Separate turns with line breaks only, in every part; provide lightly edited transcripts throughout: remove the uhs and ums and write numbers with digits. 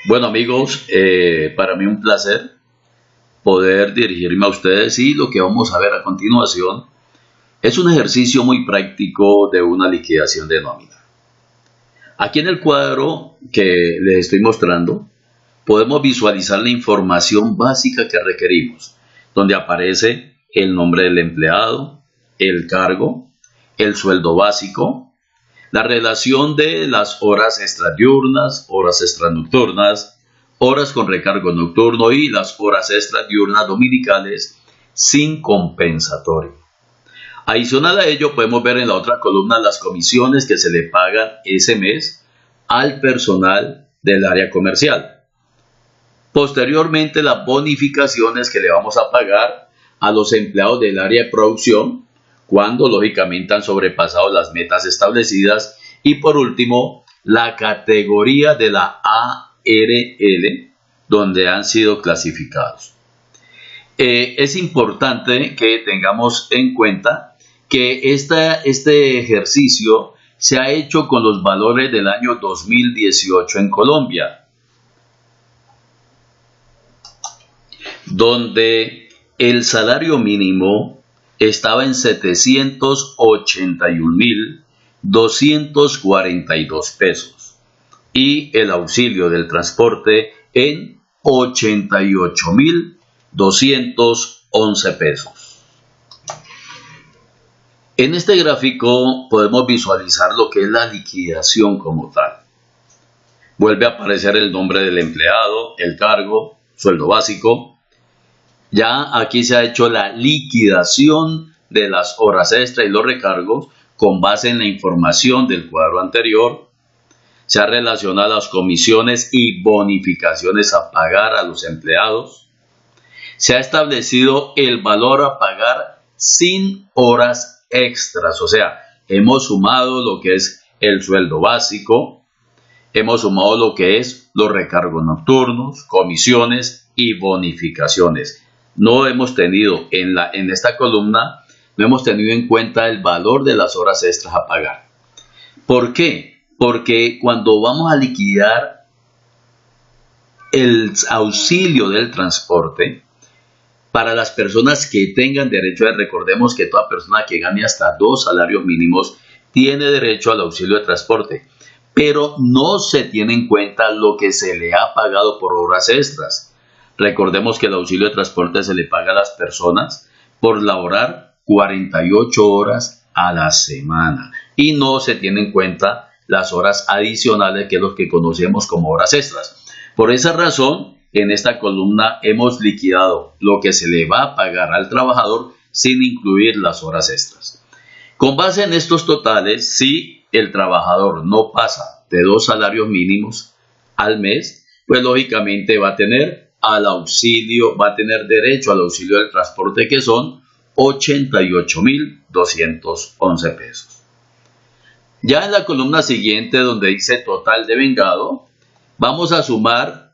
Bueno amigos, para mí un placer poder dirigirme a ustedes y lo que vamos a ver a continuación es un ejercicio muy práctico de una liquidación de nómina. Aquí en el cuadro que les estoy mostrando podemos visualizar la información básica que requerimos, donde aparece el nombre del empleado, el cargo, el sueldo básico, la relación de las horas extradiurnas, horas extranocturnas, horas con recargo nocturno y las horas extradiurnas dominicales sin compensatorio. Adicional a ello, podemos ver en la otra columna las comisiones que se le pagan ese mes al personal del área comercial. Posteriormente, las bonificaciones que le vamos a pagar a los empleados del área de producción cuando lógicamente han sobrepasado las metas establecidas. Y por último, la categoría de la ARL, donde han sido clasificados. Es importante que tengamos en cuenta que este ejercicio se ha hecho con los valores del año 2018 en Colombia, donde el salario mínimo estaba en 781.242 pesos y el auxilio del transporte en 88.211 pesos. En este gráfico podemos visualizar lo que es la liquidación como tal. Vuelve a aparecer el nombre del empleado, el cargo, sueldo básico. Ya aquí se ha hecho la liquidación de las horas extra y los recargos con base en la información del cuadro anterior. Se ha relacionado las comisiones y bonificaciones a pagar a los empleados. Se ha establecido el valor a pagar sin horas extras, o sea, hemos sumado lo que es el sueldo básico, hemos sumado lo que es los recargos nocturnos, comisiones y bonificaciones. No hemos tenido en esta columna, no hemos tenido en cuenta el valor de las horas extras a pagar. ¿Por qué? Porque cuando vamos a liquidar el auxilio del transporte, para las personas que tengan derecho, recordemos que toda persona que gane hasta 2 salarios mínimos tiene derecho al auxilio de transporte, pero no se tiene en cuenta lo que se le ha pagado por horas extras. Recordemos que el auxilio de transporte se le paga a las personas por laborar 48 horas a la semana y no se tiene en cuenta las horas adicionales, que es lo que conocemos como horas extras. Por esa razón, en esta columna hemos liquidado lo que se le va a pagar al trabajador sin incluir las horas extras. Con base en estos totales, si el trabajador no pasa de 2 salarios mínimos al mes, pues lógicamente va a tener derecho al auxilio del transporte, que son 88.211 pesos. Ya en la columna siguiente, donde dice total devengado, vamos a sumar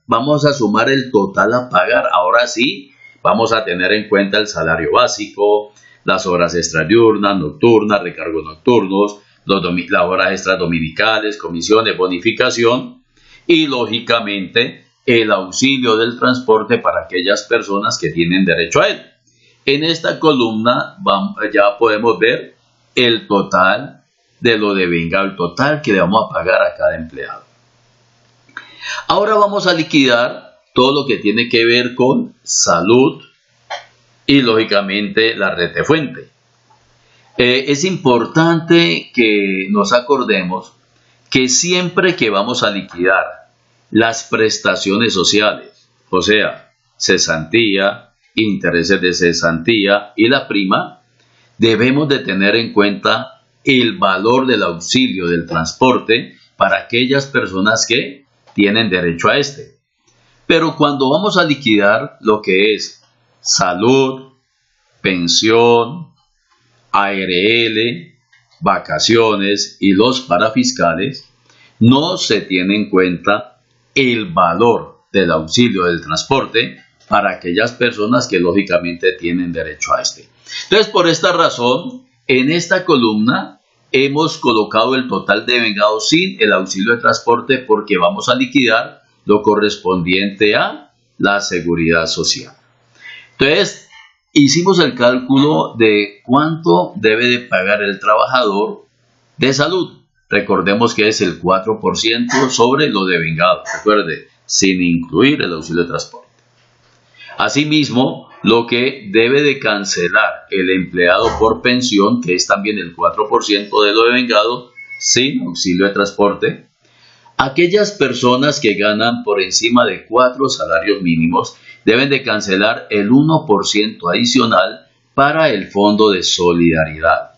el total a pagar. Ahora sí, vamos a tener en cuenta el salario básico, las horas extradiurnas, nocturnas, recargos nocturnos, las horas extras dominicales, comisiones, bonificación y lógicamente el auxilio del transporte para aquellas personas que tienen derecho a él. En esta columna ya podemos ver el total de lo devengado, el total que le vamos a pagar a cada empleado. Ahora vamos a liquidar todo lo que tiene que ver con salud y lógicamente la retefuente. Es importante que nos acordemos que siempre que vamos a liquidar las prestaciones sociales, o sea, cesantía, intereses de cesantía y la prima, debemos de tener en cuenta el valor del auxilio del transporte para aquellas personas que tienen derecho a este. Pero cuando vamos a liquidar lo que es salud, pensión, ARL, vacaciones y los parafiscales, no se tiene en cuenta el valor del auxilio del transporte para aquellas personas que lógicamente tienen derecho a este. Entonces, por esta razón, en esta columna hemos colocado el total devengado sin el auxilio de transporte, porque vamos a liquidar lo correspondiente a la seguridad social. Entonces, hicimos el cálculo de cuánto debe de pagar el trabajador de salud. Recordemos que es el 4% sobre lo devengado, recuerde, sin incluir el auxilio de transporte. Asimismo, lo que debe de cancelar el empleado por pensión, que es también el 4% de lo devengado, sin auxilio de transporte. Aquellas personas que ganan por encima de 4 salarios mínimos deben de cancelar el 1% adicional para el Fondo de Solidaridad.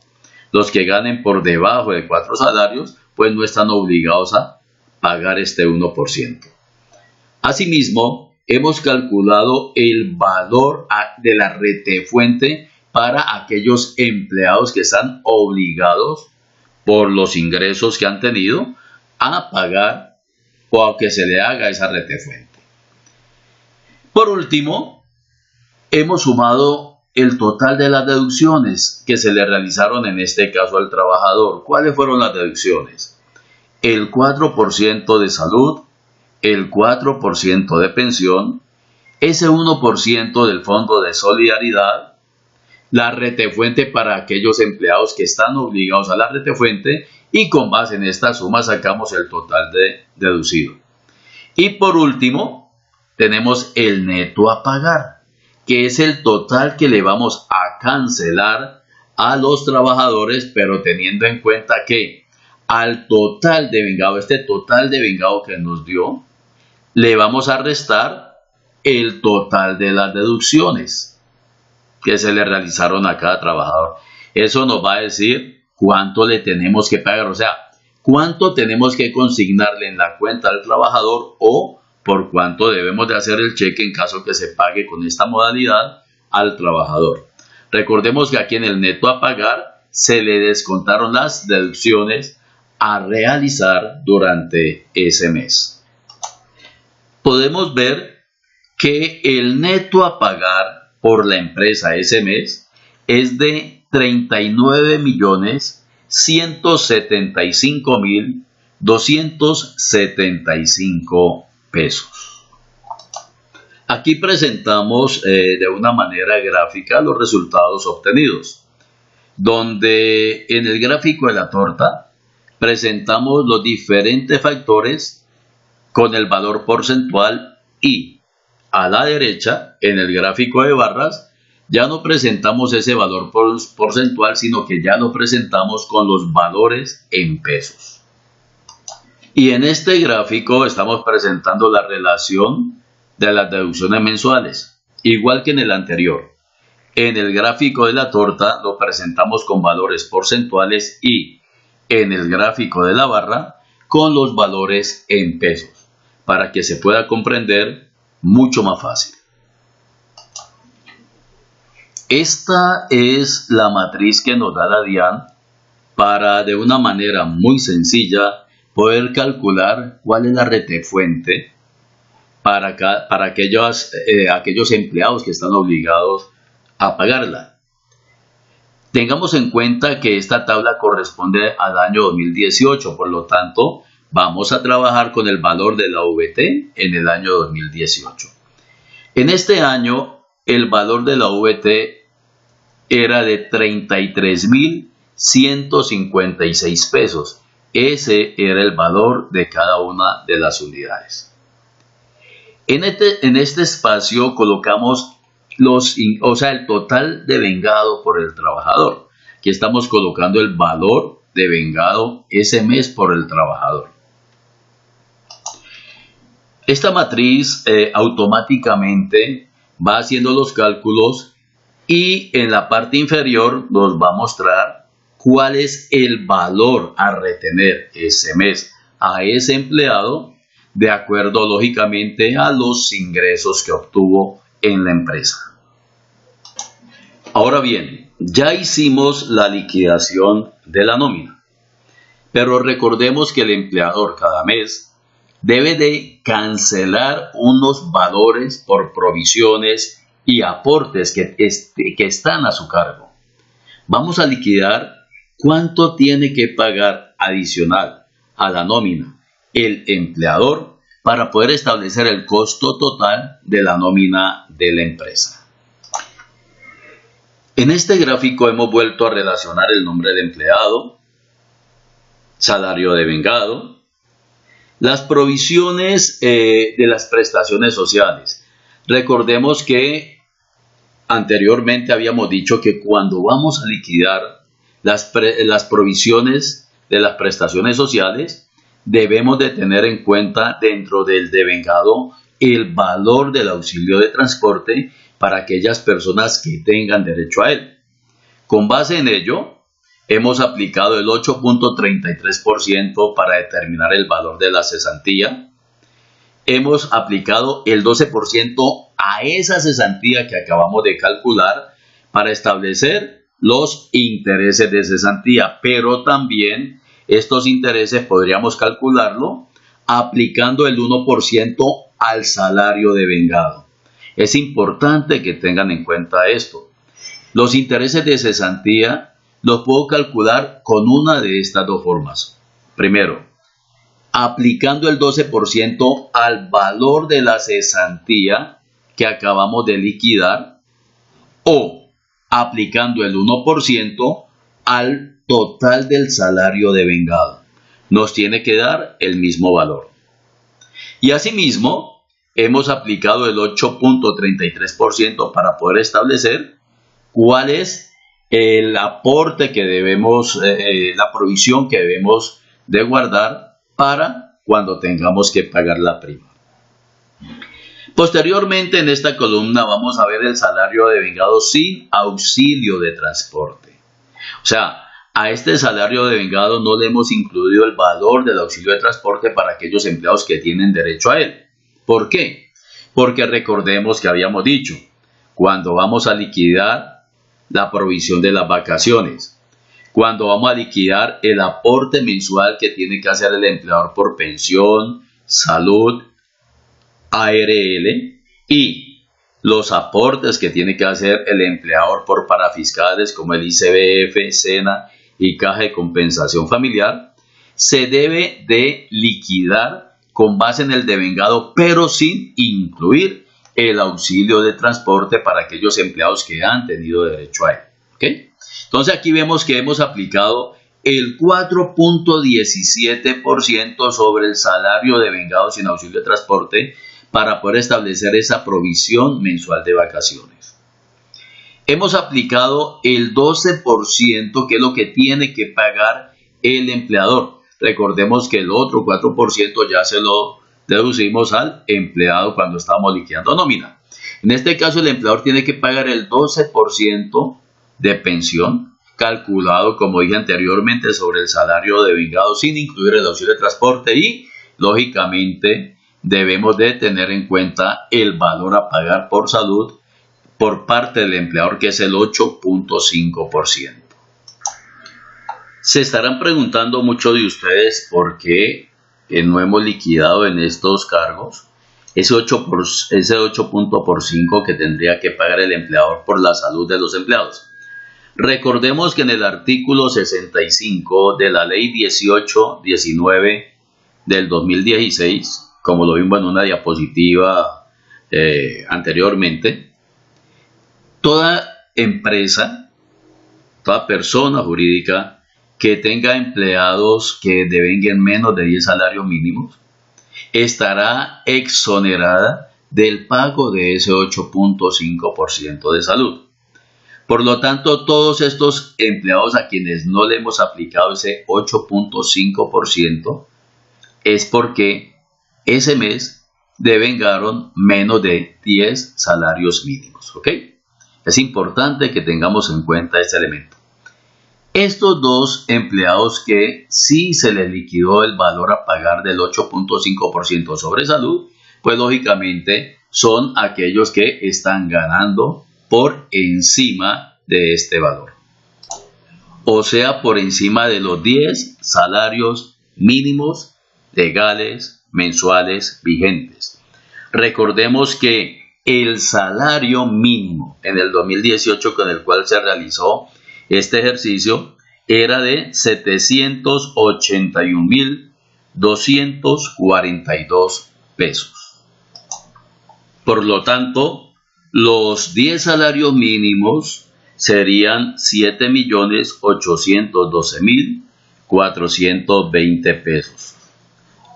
Los que ganen por debajo de 4 salarios, pues no están obligados a pagar este 1%. Asimismo, hemos calculado el valor de la retefuente para aquellos empleados que están obligados por los ingresos que han tenido a pagar o a que se le haga esa retefuente. Por último, hemos sumado el total de las deducciones que se le realizaron en este caso al trabajador. ¿Cuáles fueron las deducciones? El 4% de salud, el 4% de pensión, ese 1% del Fondo de Solidaridad, la retefuente para aquellos empleados que están obligados a la retefuente, y con base en esta suma sacamos el total deducido. Y por último, tenemos el neto a pagar, que es el total que le vamos a cancelar a los trabajadores, pero teniendo en cuenta que al total devengado, este total devengado que nos dio, le vamos a restar el total de las deducciones que se le realizaron a cada trabajador. Eso nos va a decir cuánto le tenemos que pagar, o sea, cuánto tenemos que consignarle en la cuenta al trabajador o por cuánto debemos de hacer el cheque en caso que se pague con esta modalidad al trabajador. Recordemos que aquí en el neto a pagar se le descontaron las deducciones a realizar durante ese mes. Podemos ver que el neto a pagar por la empresa ese mes es de 39.175.275 pesos. Aquí presentamos de una manera gráfica los resultados obtenidos, donde en el gráfico de la torta presentamos los diferentes factores con el valor porcentual y a la derecha, en el gráfico de barras, ya no presentamos ese valor porcentual, sino que ya lo presentamos con los valores en pesos. Y en este gráfico estamos presentando la relación de las deducciones mensuales, igual que en el anterior. En el gráfico de la torta lo presentamos con valores porcentuales y en el gráfico de la barra con los valores en pesos, para que se pueda comprender mucho más fácil. Esta es la matriz que nos da la DIAN para, de una manera muy sencilla, poder calcular cuál es la retefuente para aquellos empleados que están obligados a pagarla. Tengamos en cuenta que esta tabla corresponde al año 2018, por lo tanto, vamos a trabajar con el valor de la VT en el año 2018. En este año, el valor de la VT era de 33.156 pesos. Ese era el valor de cada una de las unidades. En este espacio colocamos el total devengado por el trabajador. Aquí estamos colocando el valor devengado ese mes por el trabajador. Esta matriz automáticamente va haciendo los cálculos y en la parte inferior nos va a mostrar cuál es el valor a retener ese mes a ese empleado de acuerdo lógicamente a los ingresos que obtuvo en la empresa. Ahora bien, ya hicimos la liquidación de la nómina, pero recordemos que el empleador cada mes debe de cancelar unos valores por provisiones y aportes que están a su cargo. Vamos a liquidar cuánto tiene que pagar adicional a la nómina el empleador para poder establecer el costo total de la nómina de la empresa. En este gráfico hemos vuelto a relacionar el nombre del empleado, salario devengado, las provisiones de las prestaciones sociales. Recordemos que anteriormente habíamos dicho que cuando vamos a liquidar las provisiones de las prestaciones sociales, debemos de tener en cuenta dentro del devengado el valor del auxilio de transporte para aquellas personas que tengan derecho a él. Con base en ello, hemos aplicado el 8.33% para determinar el valor de la cesantía. Hemos aplicado el 12% a esa cesantía que acabamos de calcular para establecer los intereses de cesantía, pero también estos intereses podríamos calcularlo aplicando el 1% al salario devengado. Es importante que tengan en cuenta esto. Los intereses de cesantía los puedo calcular con una de estas dos formas. Primero, aplicando el 12% al valor de la cesantía que acabamos de liquidar, o aplicando el 1% al total del salario devengado. Nos tiene que dar el mismo valor. Y asimismo, hemos aplicado el 8.33% para poder establecer cuál es el aporte que debemos, la provisión que debemos de guardar para cuando tengamos que pagar la prima. Posteriormente en esta columna vamos a ver el salario devengado sin auxilio de transporte. O sea, a este salario devengado no le hemos incluido el valor del auxilio de transporte para aquellos empleados que tienen derecho a él. ¿Por qué? Porque recordemos que habíamos dicho, cuando vamos a liquidar la provisión de las vacaciones, cuando vamos a liquidar el aporte mensual que tiene que hacer el empleador por pensión, salud, ARL y los aportes que tiene que hacer el empleador por parafiscales como el ICBF, SENA y Caja de Compensación Familiar, se debe de liquidar con base en el devengado, pero sin incluir el auxilio de transporte para aquellos empleados que han tenido derecho a él. ¿Okay? Entonces aquí vemos que hemos aplicado el 4.17% sobre el salario devengado sin auxilio de transporte para poder establecer esa provisión mensual de vacaciones. Hemos aplicado el 12%, que es lo que tiene que pagar el empleador. Recordemos que el otro 4% ya se lo deducimos al empleado cuando estamos liquidando nómina. En este caso el empleador tiene que pagar el 12% de pensión, calculado como dije anteriormente sobre el salario devengado sin incluir el auxilio de transporte, y lógicamente debemos de tener en cuenta el valor a pagar por salud por parte del empleador, que es el 8.5%. Se estarán preguntando muchos de ustedes por qué no hemos liquidado en estos cargos ese 8.5% que tendría que pagar el empleador por la salud de los empleados. Recordemos que en el artículo 65 de la ley 1819 del 2016, como lo vimos en una diapositiva anteriormente, toda empresa, toda persona jurídica que tenga empleados que devenguen menos de 10 salarios mínimos, estará exonerada del pago de ese 8.5% de salud. Por lo tanto, todos estos empleados a quienes no le hemos aplicado ese 8.5% es porque ese mes devengaron menos de 10 salarios mínimos. ¿Ok? Es importante que tengamos en cuenta este elemento. Estos dos empleados que sí se les liquidó el valor a pagar del 8.5% sobre salud, pues lógicamente son aquellos que están ganando por encima de este valor. O sea, por encima de los 10 salarios mínimos legales mensuales vigentes. Recordemos que el salario mínimo en el 2018 con el cual se realizó este ejercicio era de 781.242 pesos. Por lo tanto, los 10 salarios mínimos serían 7.812.420 pesos.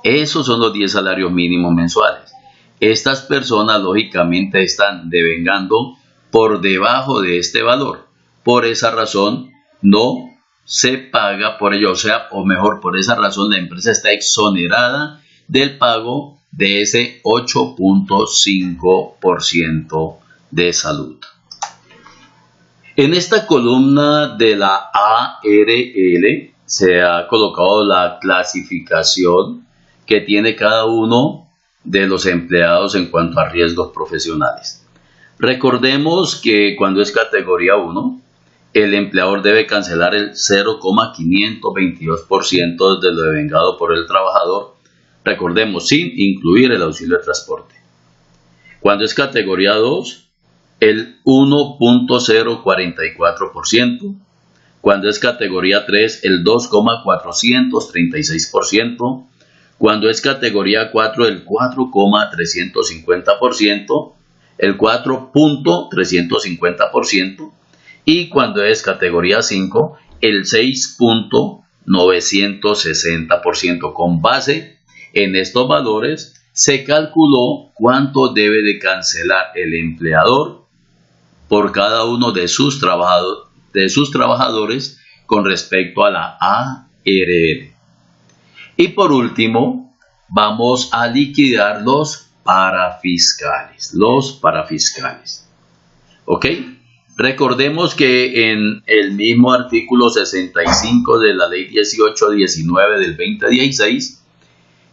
Esos son los 10 salarios mínimos mensuales. Estas personas lógicamente están devengando por debajo de este valor. Por esa razón no se paga por ello, o mejor, por esa razón la empresa está exonerada del pago de ese 8.5% de salud. En esta columna de la ARL se ha colocado la clasificación que tiene cada uno de los empleados en cuanto a riesgos profesionales. Recordemos que cuando es categoría 1, el empleador debe cancelar el 0,522% de lo devengado por el trabajador, recordemos, sin incluir el auxilio de transporte. Cuando es categoría 2, el 1,044%. Cuando es categoría 3, el 2,436%. Cuando es categoría 4, el 4,350%, el 4,350%, y cuando es categoría 5, el 6,960%. Con base en estos valores, se calculó cuánto debe de cancelar el empleador por cada uno de sus trabajadores con respecto a la ARL. Y por último, vamos a liquidar los parafiscales. ¿Ok? Recordemos que en el mismo artículo 65 de la Ley 1819 del 2016,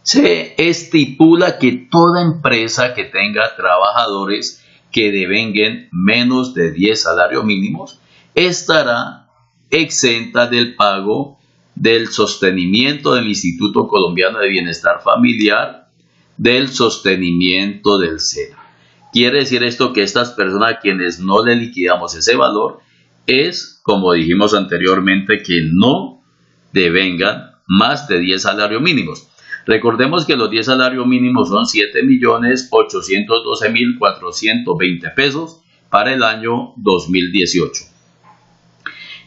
se estipula que toda empresa que tenga trabajadores que devenguen menos de 10 salarios mínimos estará exenta del pago del sostenimiento del Instituto Colombiano de Bienestar Familiar, del sostenimiento del SENA. Quiere decir esto que estas personas a quienes no le liquidamos ese valor es, como dijimos anteriormente, que no devengan más de 10 salarios mínimos. Recordemos que los 10 salarios mínimos son 7.812.420 pesos para el año 2018.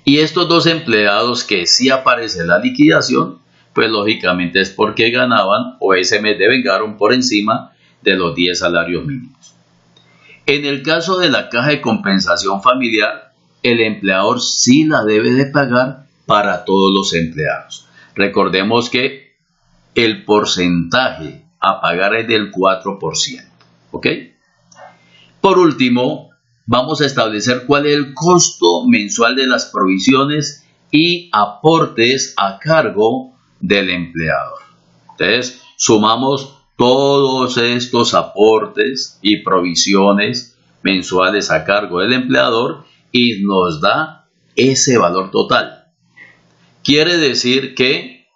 Y estos dos empleados que sí aparece en la liquidación, pues lógicamente es porque ganaban o ese mes devengaron por encima de los 10 salarios mínimos. En el caso de la caja de compensación familiar, el empleador sí la debe de pagar para todos los empleados. Recordemos que el porcentaje a pagar es del 4%. ¿Ok? Por último, vamos a establecer cuál es el costo mensual de las provisiones y aportes a cargo del empleador. Entonces, sumamos todos estos aportes y provisiones mensuales a cargo del empleador y nos da ese valor total. Quiere decir que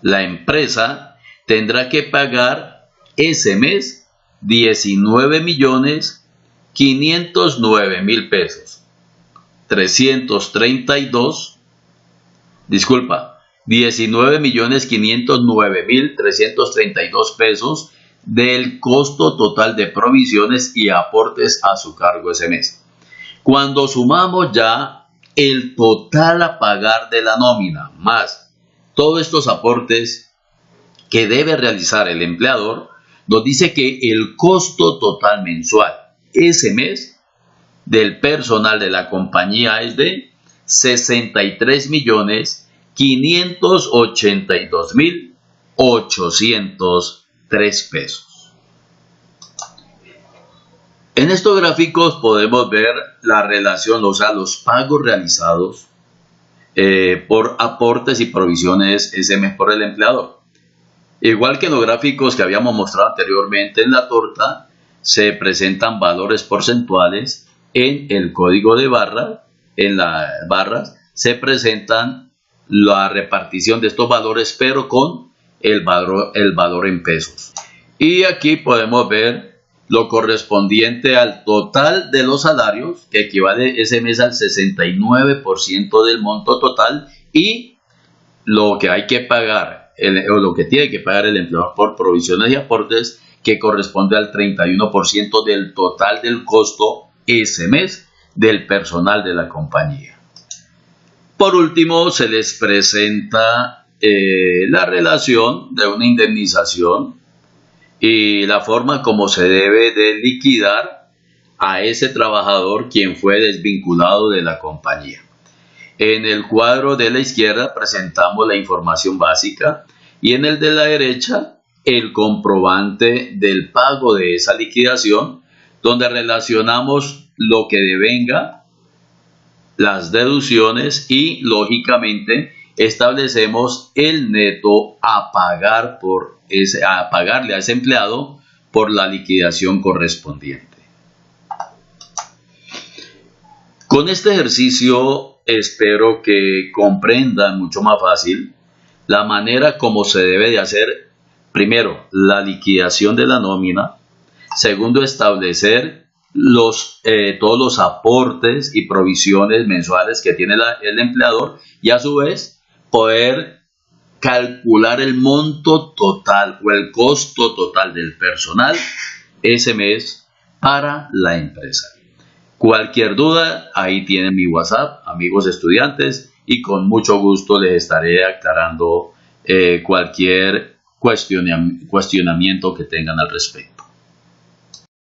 la empresa tendrá que pagar ese mes 19.509.000 pesos. 19.509.332 pesos del costo total de provisiones y aportes a su cargo ese mes. Cuando sumamos ya el total a pagar de la nómina más todos estos aportes que debe realizar el empleador, nos dice que el costo total mensual ese mes del personal de la compañía es de 63.582.803 pesos. En estos gráficos podemos ver la relación, o sea, los pagos realizados por aportes y provisiones ese mes por el empleador. Igual que en los gráficos que habíamos mostrado anteriormente en la torta, se presentan valores porcentuales en el código de barra. En las barras se presentan la repartición de estos valores, pero con el valor en pesos. Y aquí podemos ver lo correspondiente al total de los salarios, que equivale ese mes al 69% del monto total, y lo que hay que pagar o lo que tiene que pagar el empleador por provisiones y aportes, que corresponde al 31% del total del costo ese mes del personal de la compañía. Por último, se les presenta la relación de una indemnización y la forma como se debe de liquidar a ese trabajador quien fue desvinculado de la compañía. En el cuadro de la izquierda presentamos la información básica y en el de la derecha el comprobante del pago de esa liquidación, donde relacionamos lo que devenga, las deducciones y lógicamente establecemos el neto a pagarle a ese empleado por la liquidación correspondiente. Con este ejercicio espero que comprendan mucho más fácil la manera como se debe de hacer, primero, la liquidación de la nómina, segundo, establecer todos los aportes y provisiones mensuales que tiene el empleador y a su vez poder calcular el monto total o el costo total del personal ese mes para la empresa. Cualquier duda, ahí tienen mi WhatsApp, amigos estudiantes, y con mucho gusto les estaré aclarando cualquier cuestionamiento que tengan al respecto.